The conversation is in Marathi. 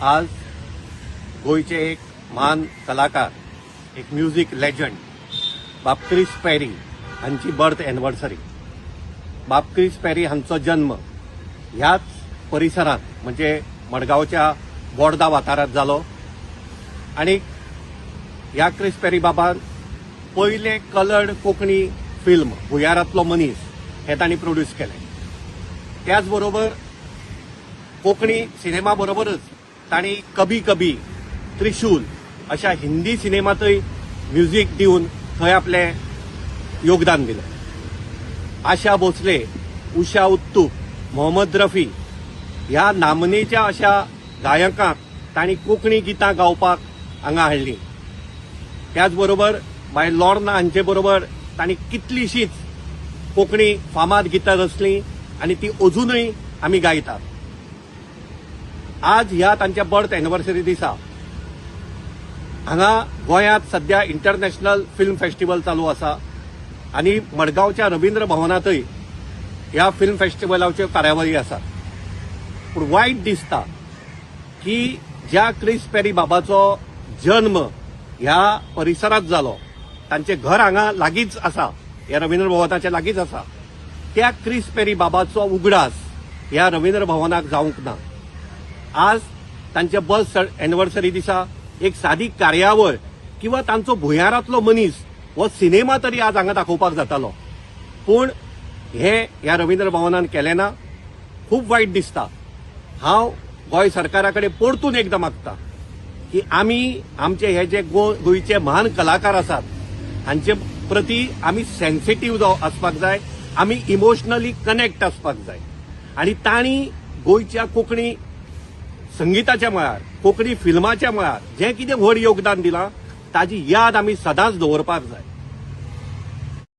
आज गोयचे एक महान कलाकार, एक म्युझिक लेजंड बाब क्रिस पेरी हांची बर्थ एनिवर्सरी. बाब क्रिस पेरी हांचो जन्म ह्याच परिसरात म्हणजे मडगावच्या बोर्दा वाठारात जालो आणि ह्या क्रिस पेरी बाबान पयले कलर्ड कोंकणी फिल्म भुयारांतलो मनीस हे तांणी प्रोड्यूस केले. त्याचबरोबर कोंकणी सिनेमा बरोबरच तांणी कभी कभी, त्रिशूल अशा हिंदी सिनेमातय म्युझिक दिवन थंय आपले योगदान दिलें. आशा भोसले, उषा उत्तुप, मोहम्मद रफी ह्या नामनेच्या अशा गायकांक तांणी कोंकणी गितां गावपाक हांगा हाडलीं. त्याचबरोबर बाय लॉर्ना हांचे बरोबर तांणी कितलीशींच कोंकणी फामाद गितां रचलीं आनी ती अजूनय आमी गायतात. आज ह्या तांच्या बर्थ एनिवर्सरी दिसा हांगा गोंयांत सध्या इंटरनॅशनल फिल्म फेस्टिवल चालू आसा आनी मडगांवच्या रवींद्र भवनांतय ह्या फिल्म फेस्टिवलाच्यो कार्यावळी आसात. पूण वायट दिसता की ज्या क्रिस पेरी बाबाचो जन्म ह्या परिसरात जालो, तांचे घर हांगा लागींच आसा, ह्या रवींद्र भवनाच्या लागींच आसा, त्या क्रिस पेरी बाबाचो उगडास ह्या रवींद्र भवनाक जावंक ना. आज तांच्या बर्थ एनिवर्सरी दिसा एक सादी कार्यावळ किंवा तांचो भुयारांतलो मनीस हो सिनेमा तरी आज हांगा दाखोवपाक जातालो, पूण हे ह्या रवींद्र भवनान केलें ना. खूब वायट दिसता. हांव गोंय सरकारा कडेन परतून एकदां मागता की आमी आमचे हे जे गोंयचे महान कलाकार आसात हांचे प्रती आमी सेन्सिटीव आसपाक जाय, आमी इमोशनली कनेक्ट आसपाक जाय आनी तांणी गोंयच्या कोंकणी संगीताच्या मळार, कोंकणी फिल्माच्या मळार जें कितें व्हड योगदान दिलां ताची याद आमी सदांच दवरपाक जाय.